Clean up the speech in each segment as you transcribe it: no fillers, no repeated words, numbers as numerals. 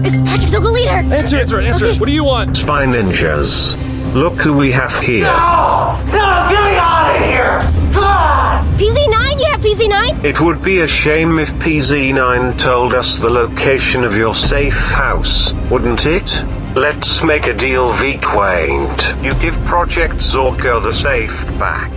It's Project Zorgo leader. Answer it. Okay. What do you want? Spy ninjas. Look who we have here. No, get me out of here. God. PZ9, you have PZ9? It would be a shame if PZ9 told us the location of your safe house, wouldn't it? Let's make a deal, Qwaint. You give Project Zorgo the safe back.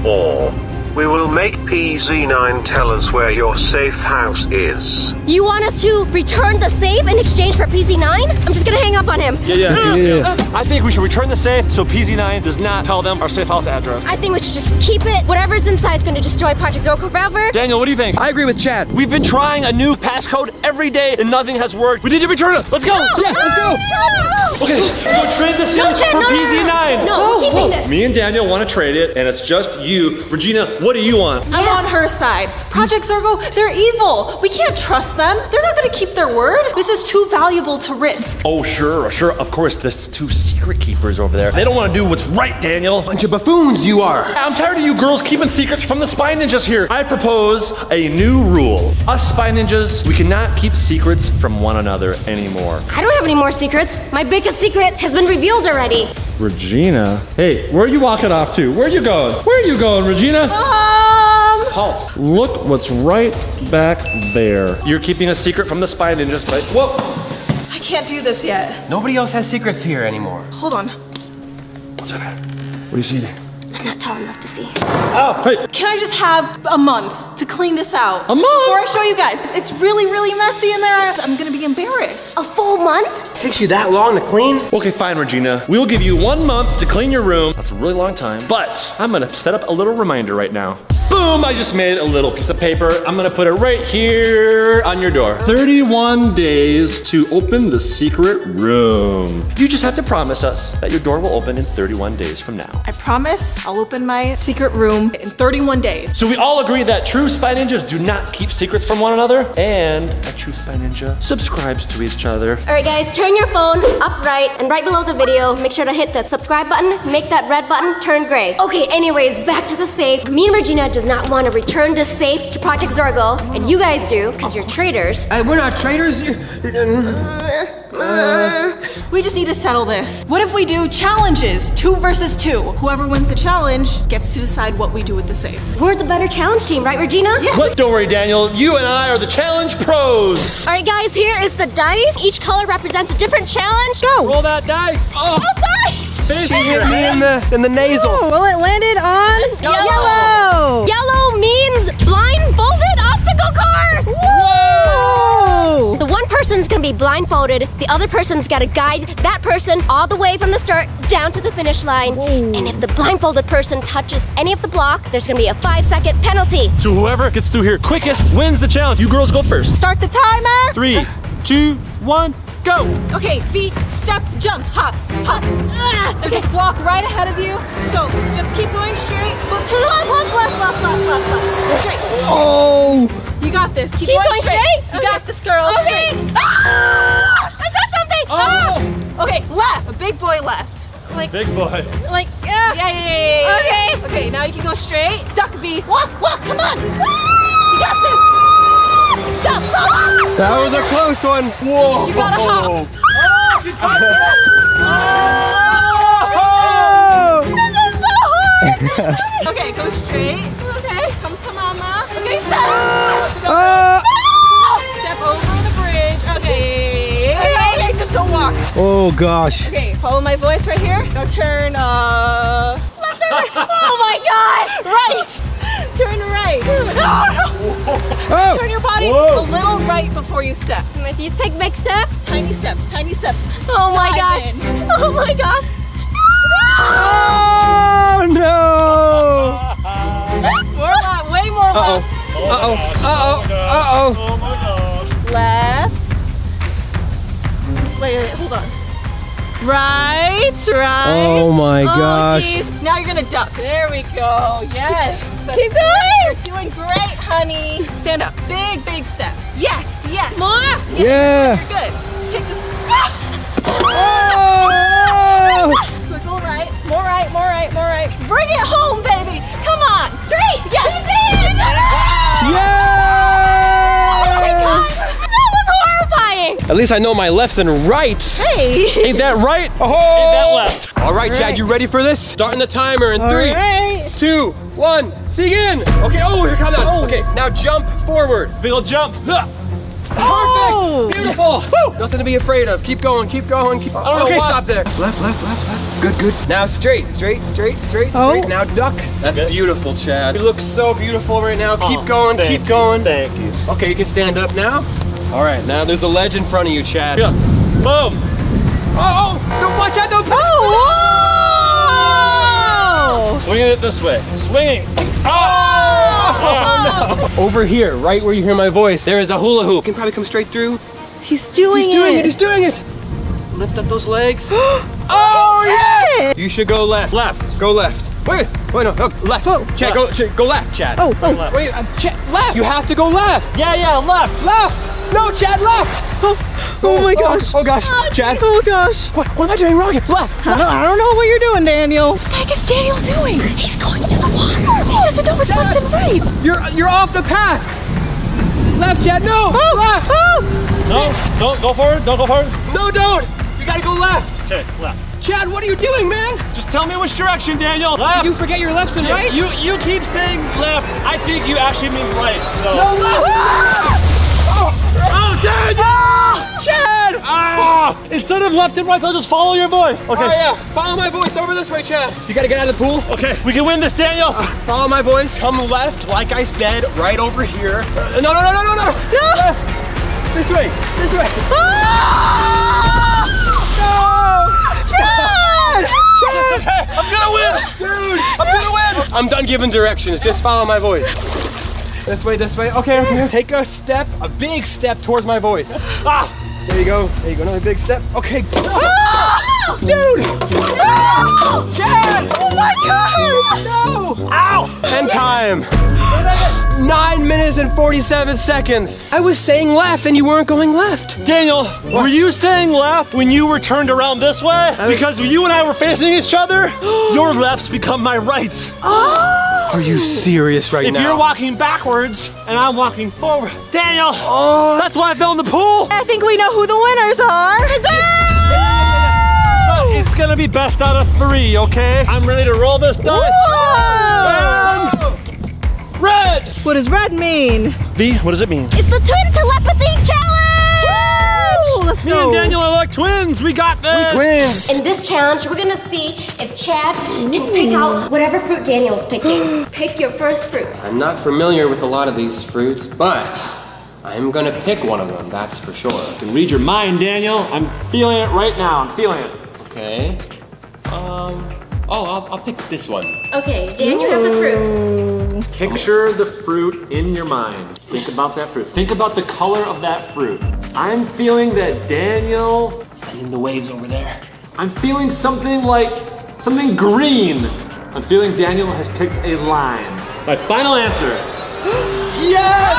Or we will make PZ9 tell us where your safe house is. You want us to return the safe in exchange for PZ9? I'm just gonna hang up on him. Yeah. I think we should return the safe so PZ9 does not tell them our safe house address. I think we should just keep it. Whatever's inside is gonna destroy Project Zorgo forever. Daniel, what do you think? I agree with Chad. We've been trying a new passcode every day and nothing has worked. We need to return it. Let's go. Yeah, let's go. Okay, let's go trade the safe for PZ9. No, we're keeping this. Me and Daniel want to trade it, and it's just you. Regina, what do you want? I'm on her side. Project Zorgo, they're evil. We can't trust them. They're not gonna keep their word. This is too valuable to risk. Oh, sure. Of course, there's two secret keepers over there. They don't want to do what's right, Daniel. Bunch of buffoons you are. I'm tired of you girls keeping secrets from the spy ninjas here. I propose a new rule. Us spy ninjas, we cannot keep secrets from one another anymore. I don't have any more secrets. My biggest secret has been revealed already. Regina? Hey, where are you walking off to? Where are you going? Where are you going, Regina? Halt. Look what's right back there. You're keeping a secret from the spy ninjas, but whoa. I can't do this yet. Nobody else has secrets here anymore. Hold on. What's that? What do you see there? I'm not tall enough to see. Oh, hey. Can I just have a month to clean this out? A month? Before I show you guys. It's really, really messy in there. I'm gonna be embarrassed. A full month? It takes you that long to clean? Okay, fine, Regina. We'll give you 1 month to clean your room. That's a really long time. But I'm gonna set up a little reminder right now. Boom, I just made a little piece of paper. I'm gonna put it right here on your door. 31 days to open the secret room. You just have to promise us that your door will open in 31 days from now. I promise I'll open my secret room in 31 days. So we all agree that true spy ninjas do not keep secrets from one another, and a true spy ninja subscribes to each other. All right, guys, turn your phone upright and right below the video. Make sure to hit that subscribe button. Make that red button turn gray. Okay, anyways, back to the safe. Me and Regina does not want to return this safe to Project Zorgo, and you guys do, because you're traitors. We're not traitors. We just need to settle this. What if we do challenges, 2 versus 2? Whoever wins the challenge gets to decide what we do with the safe. We're the better challenge team, right, Regina? Yes. What? Don't worry, Daniel. You and I are the challenge pros. All right, guys, here is the dice. Each color represents a different challenge. Go. Roll that dice. Oh, sorry. Face She hit me in the nasal. Well, it landed on yellow. Yellow means blindfolded obstacle course. Whoa! The one person's gonna be blindfolded. The other person's gotta guide that person all the way from the start down to the finish line. Whoa. And if the blindfolded person touches any of the block, there's gonna be a 5-second penalty. So whoever gets through here quickest wins the challenge. You girls go first. Start the timer. 3, 2, 1, go. Okay, feet, step, jump, hop, hop. There's a block right ahead of you, so just keep going straight. Well, to the left. Straight. Oh! You got this. Keep Keep going going straight. straight? You got this, girl. Okay. Straight. Ah! I touched something. Oh. Okay, left. A big boy left. Like, Big boy. Yeah. Okay. Okay, now you can go straight. Duck V. Walk, come on. You got this. Stop. That was a close one. Whoa. You gotta hop. Oh, she touched it. This is so hard. Okay, go straight. Okay. Come to mama. Okay, step. Step over the bridge. Okay, just don't walk. Oh gosh. Okay, follow my voice right here. Now turn, Left or right? Oh my gosh. right. Turn right. Oh. Turn your body a little right before you step. If you take big steps. Tiny steps. Oh my Dive gosh. in. Oh my gosh. Oh no. Way more left. Uh-oh. Oh my gosh. Left. Wait, hold on. Right. Oh my gosh. Jeez. Now you're gonna duck. There we go. Yes. Keep going. You're doing great, honey. Stand up. Big step. Yes. More. Yeah. You're good. Take this. Oh. Squiggle right. More right. Bring it home, baby. Come on. Straight. Yes. Oh my Yeah. god. That was horrifying. At least I know my lefts and rights. Hey. Ain't that right? Oh. Ain't that left? All right, Chad, you ready for this? Starting the timer in 3, 2, 1, begin. Okay, oh, here comes on. Okay, now jump forward. Big ol' jump. Perfect, beautiful. Woo. Nothing to be afraid of. Keep going, keep going. Okay, stop there. Left. Good. Now straight. Now duck. That's beautiful, Chad. You look so beautiful right now. Keep going, keep going. Thank you. Okay, you can stand up now. All right, now there's a ledge in front of you, Chad. Yeah. Boom. Oh, don't watch out, don't. Oh, Swinging it this way. Swinging. Oh, no. Over here, right where you hear my voice, there is a hula hoop. You can probably come straight through. He's doing it. He's doing it. Lift up those legs. Oh, yes! You should go left. Go left. Wait, no, left. Oh. Chad, go left, Chad. Oh. Wait, Chad, left. You have to go left. Yeah, left. No, Chad, left. Oh my gosh. Oh gosh, Chad. Oh gosh. What am I doing wrong? Left. I don't know what you're doing, Daniel. What the heck is Daniel doing? He's going to the water. He doesn't know what's left and right. You're off the path. Left, Chad. No. Left. No, don't go forward. Don't go forward. No, don't. You gotta go left. Okay, left. Chad, what are you doing, man? Just tell me which direction, Daniel. Did you forget your lefts and rights? You keep saying left. I think you actually mean right. So. No, left. Oh, Daniel! Chad! Instead of left and right, I'll just follow your voice. Okay. Oh, yeah. Follow my voice over this way, Chad. You gotta get out of the pool. Okay, we can win this, Daniel. Follow my voice. Come left, like I said, right over here. No. Left. This way. No! Chad! Okay, I'm gonna win. Dude, I'm gonna win. I'm done giving directions. Just follow my voice. This way. Okay. Take a big step towards my voice. There you go. Another big step. Okay. Dude! No! Chad! Oh my gosh! No! Ow! And time. 9 minutes and 47 seconds. I was saying left and you weren't going left. Daniel, were you saying left when you were turned around this way? Because when you and I were facing each other, your lefts become my rights. Are you serious right now? If you're walking backwards and I'm walking forward, Daniel, that's why I fell in the pool. I think we know who the winners are. It's gonna be best out of 3, okay? I'm ready to roll this dice. Whoa! And red. What does red mean? V, what does it mean? It's the twin telepathy challenge! Let's Me go. and Daniel are like twins. We got this. Twins. In this challenge, we're gonna see if Chad can pick out whatever fruit Daniel's picking. Pick your first fruit. I'm not familiar with a lot of these fruits, but I'm gonna pick one of them, that's for sure. You can read your mind, Daniel. I'm feeling it right now. I'm feeling it. Okay. I'll pick this one. Okay, Daniel has a fruit. Picture the fruit in your mind. Think about that fruit. Think about the color of that fruit. I'm feeling that Daniel... Sending the waves over there. I'm feeling something green. I'm feeling Daniel has picked a lime. My final answer. Yes!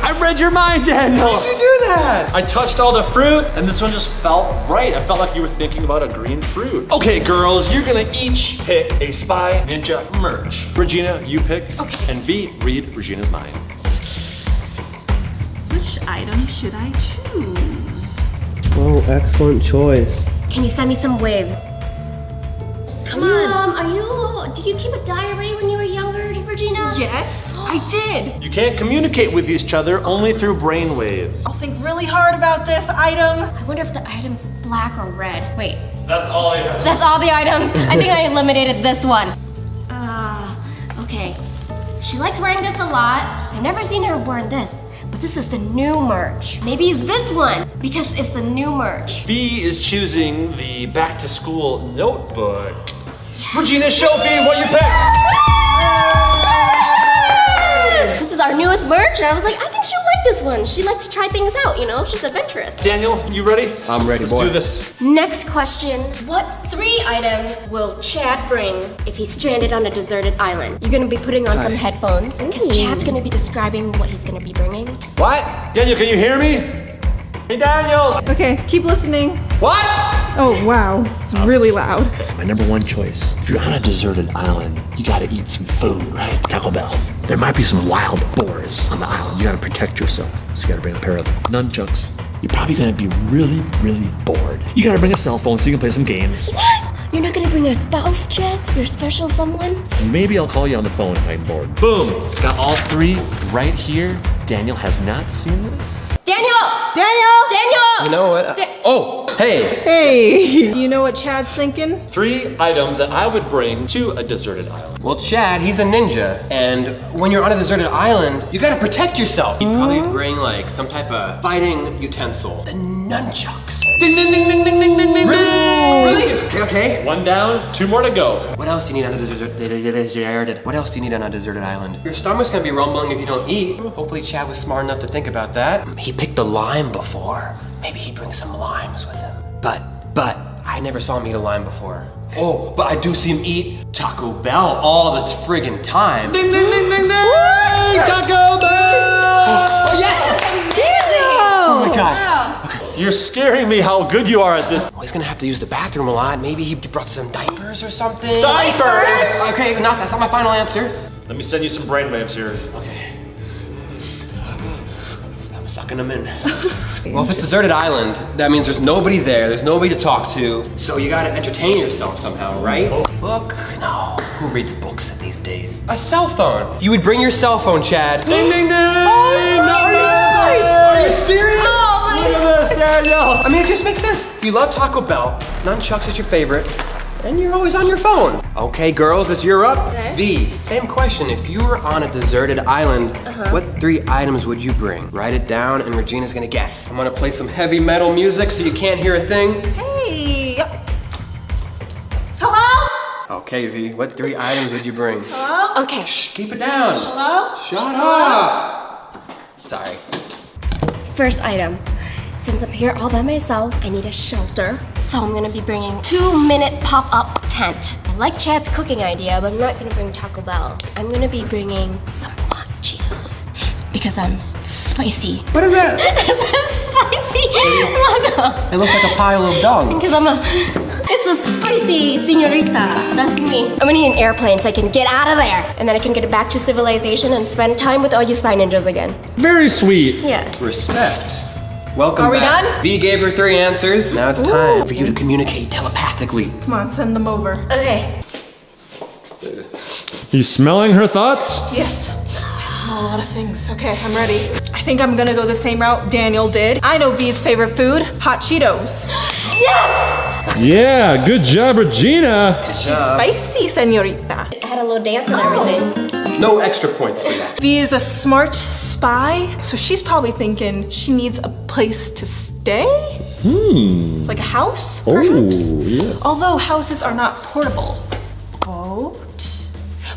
I read your mind, Daniel. How did you do that? I touched all the fruit, and this one just felt right. I felt like you were thinking about a green fruit. Okay, girls, you're gonna each pick a Spy Ninja merch. Regina, you pick. Okay. And V, read Regina's mind. Which item should I choose? Oh, excellent choice. Can you send me some waves? Come on. Did you keep a diary when you were younger, Regina? Yes, I did. You can't communicate with each other only through brain waves. I'll think really hard about this item. I wonder if the item's black or red. Wait. That's all I have. That's all the items. I think I eliminated this one. Okay. She likes wearing this a lot. I've never seen her wearing this. But this is the new merch. Maybe it's this one, because it's the new merch. V is choosing the back to school notebook. Yeah. Regina, show V what you picked. This is our newest merch, and I was like, I think she'll like this one. She likes to try things out, you know? She's adventurous. Daniel, you ready? I'm ready, Let's do this. Next question. What 3 items will Chad bring if he's stranded on a deserted island? You're gonna be putting on some headphones, because Chad's gonna be describing what he's gonna be bringing. What? Daniel, can you hear me? Hey, Daniel. Okay, keep listening. What? Oh, wow. It's really loud. My number one choice. If you're on a deserted island, you gotta eat some food, right? Taco Bell. There might be some wild boars on the island. You gotta protect yourself. So you gotta bring a pair of nunchucks. You're probably gonna be really, really bored. You gotta bring a cell phone so you can play some games. What? You're not gonna bring a spouse, Chad? Your special someone? Maybe I'll call you on the phone if I'm bored. Boom! Got all three right here. Daniel has not seen this. Daniel! Daniel! Daniel! You know what? Oh, hey! Hey, do you know what Chad's thinking? 3 items that I would bring to a deserted island. Well, Chad, he's a ninja, and when you're on a deserted island, you gotta protect yourself. You'd probably bring like some type of fighting utensil. The nunchucks. Ding, ding, ding, ding, ding, ding, ding, ding. Really? Okay. 1 down, 2 more to go. What else do you need on a What else do you need on a deserted island? Your stomach's gonna be rumbling if you don't eat. Hopefully Chad was smart enough to think about that. He picked the lime before. Maybe he'd bring some limes with him. But I never saw him eat a lime before. Oh, but I do see him eat Taco Bell all the friggin' time. Ding, ding, ding, ding, ding! Taco Bell! Oh, yes! Oh my gosh. Wow. Okay. You're scaring me how good you are at this. Well, he's gonna have to use the bathroom a lot. Maybe he brought some diapers or something. Diapers? Okay, that's not my final answer. Let me send you some brainwaves here. Okay. I'm sucking them in. Well, if it's a deserted island, that means there's nobody there, there's nobody to talk to, so you gotta entertain yourself somehow, right? Book? No. Who reads books these days? A cell phone. You would bring your cell phone, Chad. Ding, ding, ding! Are you serious? Look at this, Daniel! I mean, it just makes sense. If you love Taco Bell, nunchucks is your favorite, and you're always on your phone. Okay, girls, it's your up. Okay. V, same question. If you were on a deserted island, what 3 items would you bring? Write it down, and Regina's gonna guess. I'm gonna play some heavy metal music so you can't hear a thing. Hey! Hello? Okay, V, what 3 items would you bring? Hello? Okay. Shh, keep it down. Hello? Shut up. Sorry. First item. Since I'm here all by myself, I need a shelter. So I'm gonna be bringing 2-minute pop-up tent. I like Chad's cooking idea, but I'm not gonna bring Taco Bell. I'm gonna be bringing some hot Cheetos because I'm spicy. What is that? I'm spicy. Look. It looks like a pile of dung. Because it's a spicy señorita. That's me. I'm gonna need an airplane so I can get out of there. And then I can get back to civilization and spend time with all you spy ninjas again. Very sweet. Yes. Respect. Welcome Are we back. done? V gave her 3 answers. Now it's time for you to communicate telepathically. Come on, send them over. Okay. You smelling her thoughts? Yes. I smell a lot of things. Okay, I'm ready. I think I'm gonna go the same route Daniel did. I know V's favorite food, hot Cheetos. Yes! Yeah, good job, Regina. She's spicy, señorita. I had a little dance and everything. No extra points for that. V is a smart spy, so she's probably thinking she needs a place to stay? Like a house, perhaps? Oh, yes. Although houses are not portable. Boat?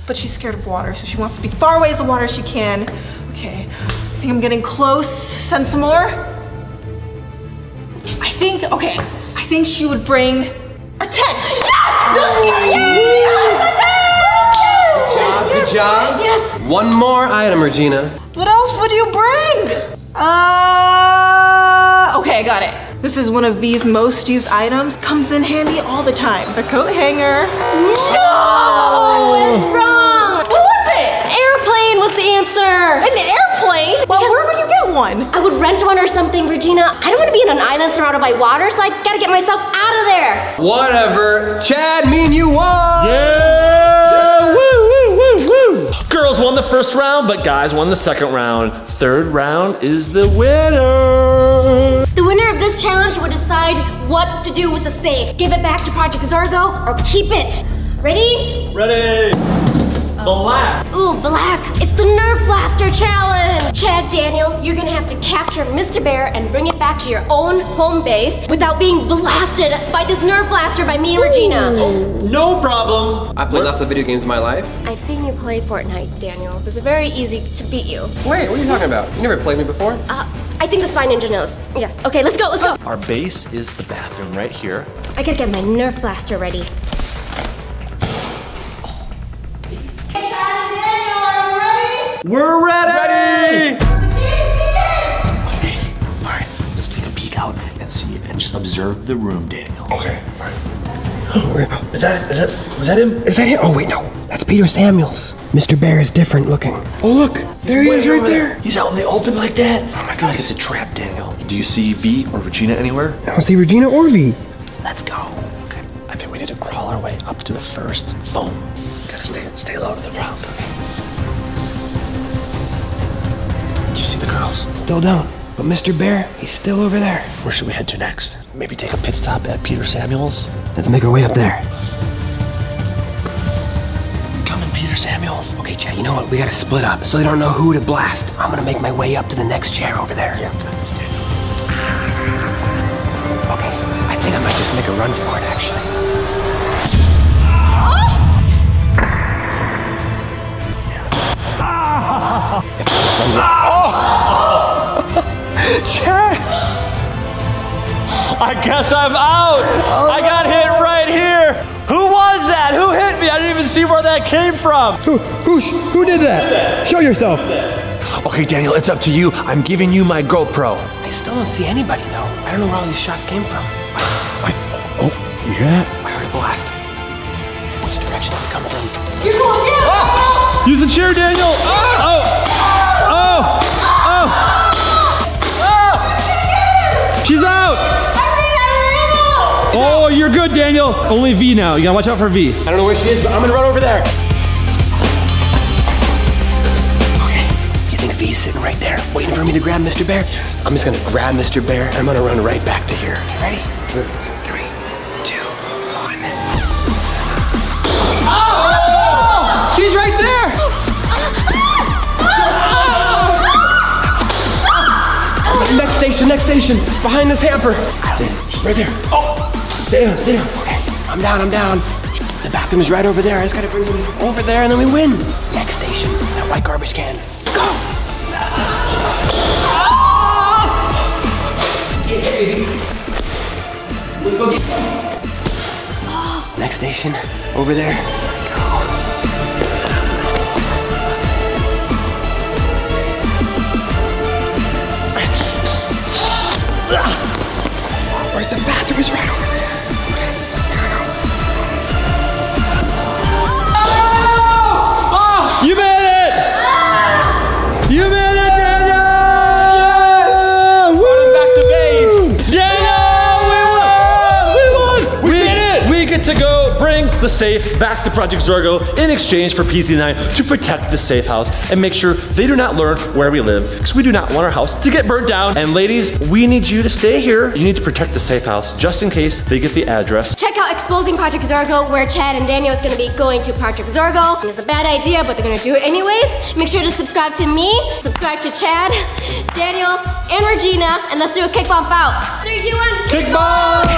But she's scared of water, so she wants to be far away as the water as she can. Okay, I think I'm getting close. Send some more. I think she would bring a tent. Good job. Yes. One more item, Regina. What else would you bring? Okay, I got it. This is one of V's most used items. Comes in handy all the time. The coat hanger. No! I was wrong! What was it? Airplane was the answer! An airplane? Well, where would you get one? I would rent one or something, Regina. I don't want to be on an island surrounded by water, so I gotta get myself out of there. Whatever. Chad, me and you won! Yeah! Woo, woo, woo, woo! Girls won the first round, but guys won the second round. Third round is the winner. The winner of this challenge will decide what to do with the safe. Give it back to Project Zorgo or keep it. Ready? Ready? Black. Ooh, black. It's the NERF Blaster Challenge! Chad, Daniel, you're gonna have to capture Mr. Bear and bring it back to your own home base without being blasted by this NERF Blaster by me and Regina. No problem. I played lots of video games in my life. I've seen you play Fortnite, Daniel. It was very easy to beat you. Wait, what are you talking about? You never played me before? I think the Spy Ninja knows. Yes. Okay, let's go, let's go. Our base is the bathroom right here. I gotta get my NERF Blaster ready. We're ready! Okay, all right, let's take a peek out and see and just observe the room, Daniel. Okay, all right. Was that him? Is that him? Oh wait, no. That's Peter Samuels. Mr. Bear is different looking. Oh look, there he is right there. He's out in the open like that. Oh my God, like it's a trap, Daniel. Do you see V or Regina anywhere? I don't see Regina or V. Let's go. Okay, I think we need to crawl our way up to the first phone. Gotta stay low to the ground. Do you see the girls? Still down. But Mr. Bear, he's still over there. Where should we head to next? Maybe take a pit stop at Peter Samuels? Let's make our way up there. Coming, Peter Samuels. Okay, Chad, you know what? We gotta split up so they don't know who to blast. I'm gonna make my way up to the next chair over there. Yeah, good. Let's do it. Okay, I think I might just make a run for it, actually. If I just run Chad! I guess I'm out! I got hit right here! Who was that? Who hit me? I didn't even see where that came from! Who did that? Show yourself. Okay, Daniel, it's up to you. I'm giving you my GoPro. I still don't see anybody, though. I don't know where all these shots came from. Oh, you hear that? I heard a blast. Which direction did it come from? You're going in! Oh! Use the chair, Daniel! Oh! She's out! Oh, you're good, Daniel. Only V now. You gotta watch out for V. I don't know where she is, but I'm gonna run over there. Okay, you think V's sitting right there, waiting for me to grab Mr. Bear? I'm just gonna grab Mr. Bear, and I'm gonna run right back to here. Ready? 3, 2, 1. Oh! She's right there! Next station, behind this hamper. She's right there. Oh, stay down. Okay, I'm down. The bathroom is right over there. I just gotta bring them over there and then we win. Next station, that white garbage can. Go! Next station, over there. Right, the bathroom is right over there. Oh! You made it! You made it, Daniel! Yes! Brought him back to base. Daniel, we won! We did it! We get to go bring the safe back to Project Zorgo in exchange for PZ9 to protect the safe house and make sure they do not learn where we live, because we do not want our house to get burnt down. And ladies, we need you to stay here. You need to protect the safe house just in case they get the address. Check out Exposing Project Zorgo, where Chad and Daniel is going to be going to Project Zorgo. It's a bad idea, but they're going to do it anyways. Make sure to subscribe to me, subscribe to Chad, Daniel, and Regina, and let's do a kick bump out. 3, 2, 1. Kick bump!